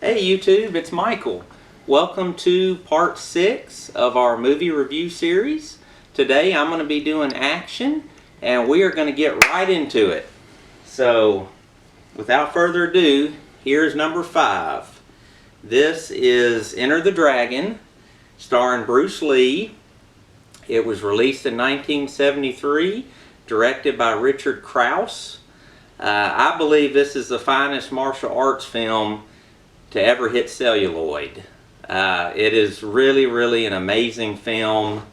Hey YouTube, it's Michael. Welcome to part 6 of our movie review series. Today I'm going to be doing action and we are going to get right into it. So without further ado, here's number 5. This is Enter the Dragon, starring Bruce Lee. It was released in 1973, directed by Richard Krause. I believe this is the finest martial arts film to ever hit celluloid. It is really an amazing film.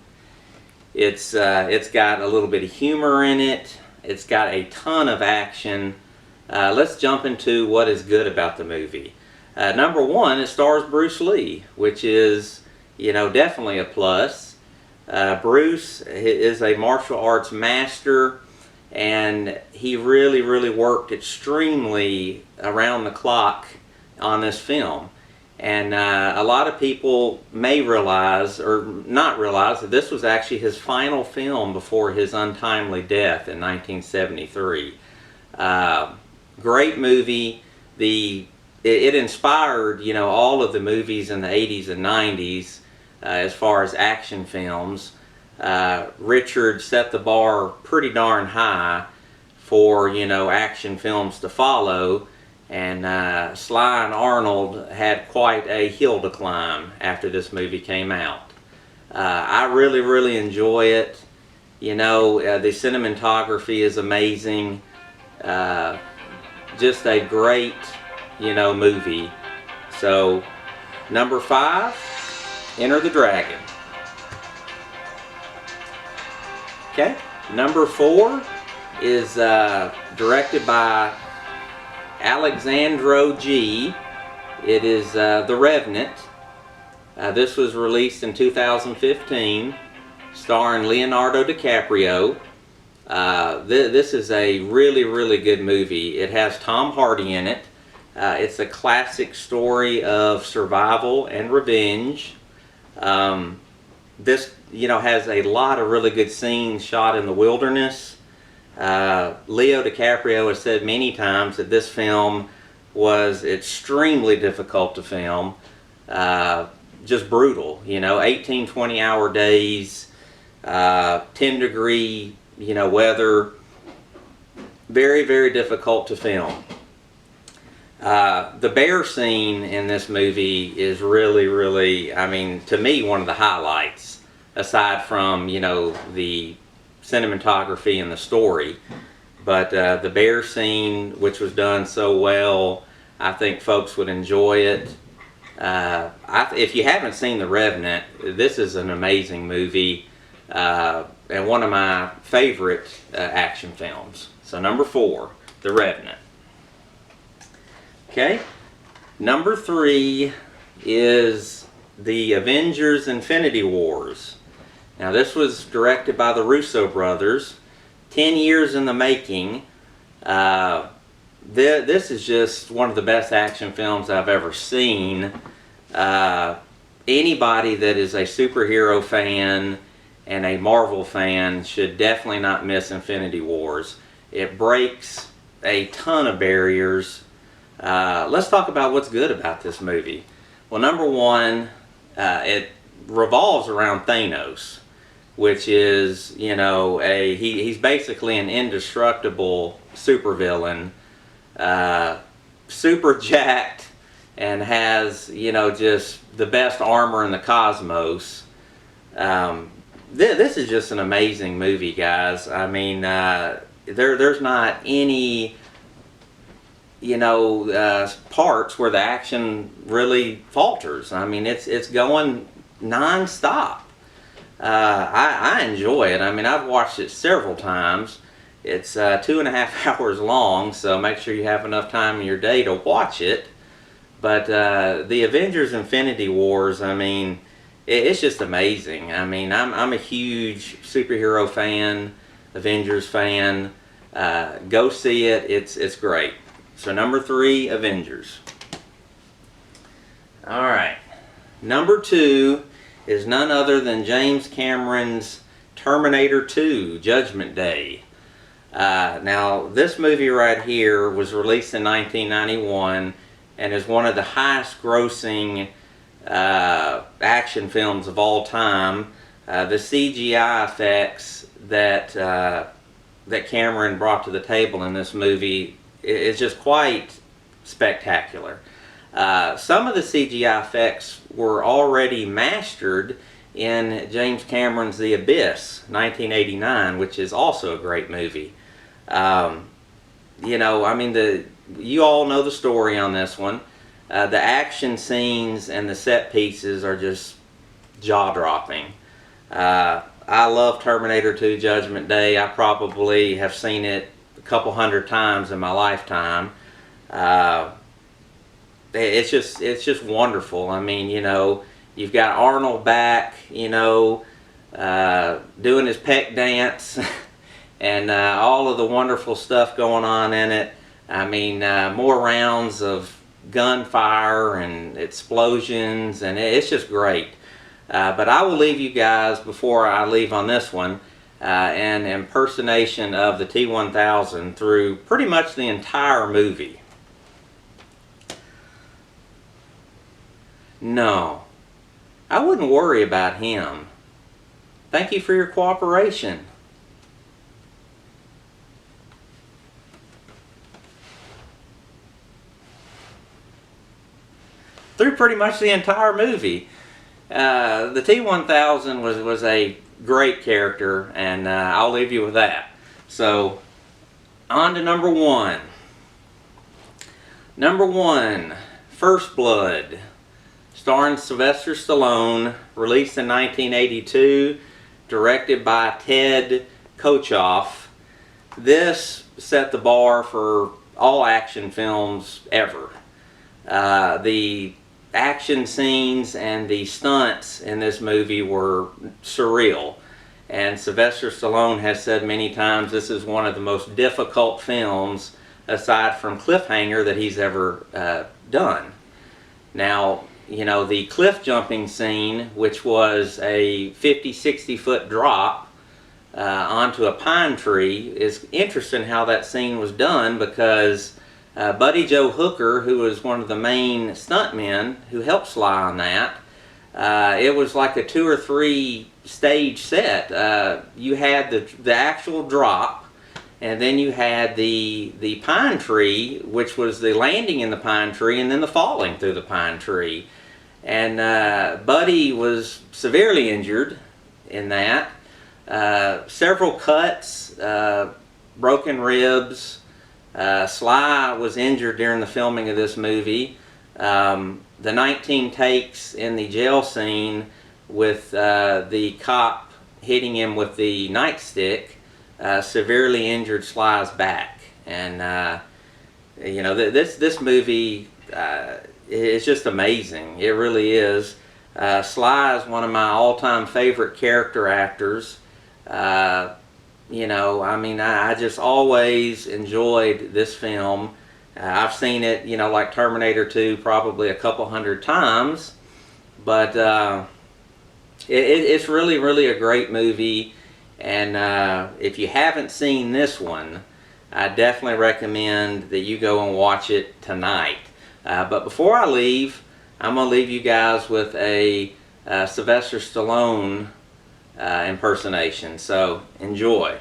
It's got a little bit of humor in it. It's got a ton of action. Let's jump into what is good about the movie. Number 1, it stars Bruce Lee, which is, definitely a plus. Bruce is a martial arts master, and he really worked extremely around the clock on this film. And a lot of people may realize or not realize that this was actually his final film before his untimely death in 1973. Great movie. It inspired all of the movies in the 80s and 90s as far as action films. Richard set the bar pretty darn high for action films to follow. And Sly and Arnold had quite a hill to climb after this movie came out. I really enjoy it. The cinematography is amazing. Just a great, movie. So, number 5, Enter the Dragon. Okay, number 4 is directed by Alexandro G. It is The Revenant. This was released in 2015, starring Leonardo DiCaprio. This is a really good movie. It has Tom Hardy in it. It's a classic story of survival and revenge. This has a lot of really good scenes shot in the wilderness. Leo DiCaprio has said many times that this film was extremely difficult to film. Just brutal, 18-20 hour days, 10-degree weather, very difficult to film. The bear scene in this movie is really, I mean, to me, one of the highlights, aside from the cinematography and the story. But the bear scene, which was done so well, I think folks would enjoy it. If you haven't seen The Revenant, this is an amazing movie and one of my favorite action films. So number 4, The Revenant. Okay, number 3 is The Avengers Infinity Wars. Now this was directed by the Russo brothers, 10 years in the making. This is just one of the best action films I've ever seen. Anybody that is a superhero fan and a Marvel fan should definitely not miss Infinity Wars. It breaks a ton of barriers. Let's talk about what's good about this movie. Well, number 1, it revolves around Thanos, which is, he's basically an indestructible supervillain, super jacked, and has, just the best armor in the cosmos. This is just an amazing movie, guys. I mean, there's not any, parts where the action really falters. I mean, it's going non-stop. I enjoy it. I mean, I've watched it several times. It's 2.5 hours long, so make sure you have enough time in your day to watch it. But the Avengers Infinity Wars, I mean, it's just amazing. I mean, I'm a huge superhero fan, Avengers fan. Go see it. It's great. So number 3, Avengers. All right. Number 2 is none other than James Cameron's Terminator 2, Judgment Day. Now, this movie right here was released in 1991. and is one of the highest grossing action films of all time. The CGI effects that Cameron brought to the table in this movie is just quite spectacular. Some of the CGI effects were already mastered in James Cameron's The Abyss, 1989, which is also a great movie. You know, I mean, you all know the story on this one. The action scenes and the set pieces are just jaw-dropping. I love Terminator 2 Judgment Day. I probably have seen it a couple hundred times in my lifetime. It's just wonderful. I mean, you know, you've got Arnold back, you know, doing his peck dance and all of the wonderful stuff going on in it. I mean, more rounds of gunfire and explosions, and it's just great. But I will leave you guys, before I leave on this one, an impersonation of the T-1000 through pretty much the entire movie. No, I wouldn't worry about him. Thank you for your cooperation. Through pretty much the entire movie. The T-1000 was a great character, and I'll leave you with that. So, on to number one. Number one, First Blood, starring Sylvester Stallone, released in 1982, directed by Ted Kotcheff. This set the bar for all action films ever. The action scenes and the stunts in this movie were surreal, and Sylvester Stallone has said many times this is one of the most difficult films, aside from Cliffhanger, that he's ever done. Now, you know, the cliff jumping scene, which was a 50-60 foot drop onto a pine tree, is interesting how that scene was done, because Buddy Joe Hooker, who was one of the main stuntmen who helped Sly on that, it was like a 2 or 3 stage set. You had the actual drop, and then you had the pine tree, which was the landing in the pine tree, and then the falling through the pine tree. And Buddy was severely injured in that. Several cuts, broken ribs. Sly was injured during the filming of this movie. The 19 takes in the jail scene with the cop hitting him with the nightstick severely injured Sly's back. And you know, this movie is just amazing. It really is. Sly is one of my all-time favorite character actors. You know, I mean, I just always enjoyed this film. I've seen it, you know, like Terminator 2 probably a couple hundred times. But it's really, really a great movie. And if you haven't seen this one, I definitely recommend that you go and watch it tonight. But before I leave, I'm going to leave you guys with a Sylvester Stallone impersonation. So enjoy.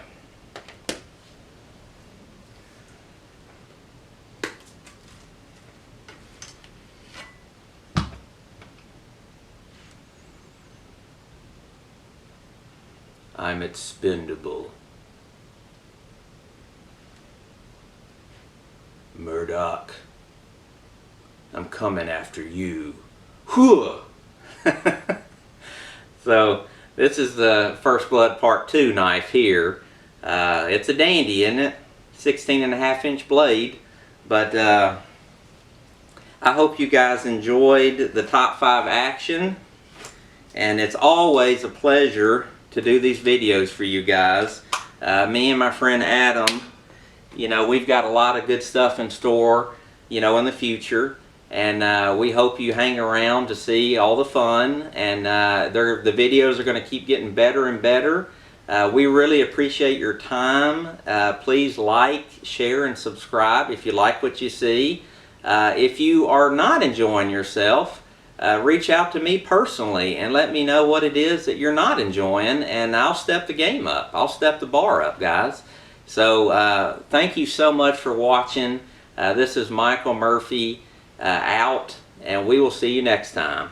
I'm expendable. Murdoch, I'm coming after you. Whew! So, this is the First Blood Part 2 knife here. It's a dandy, isn't it? 16.5-inch blade. But I hope you guys enjoyed the top 5 action. And it's always a pleasure to do these videos for you guys. Me and my friend Adam, you know, we've got a lot of good stuff in store, you know, in the future. And we hope you hang around to see all the fun. And the videos are going to keep getting better and better. We really appreciate your time. Please like, share, and subscribe if you like what you see. If you are not enjoying yourself, reach out to me personally and let me know what it is that you're not enjoying, and I'll step the game up. I'll step the bar up, guys. So thank you so much for watching. This is Michael Murphy out, and we will see you next time.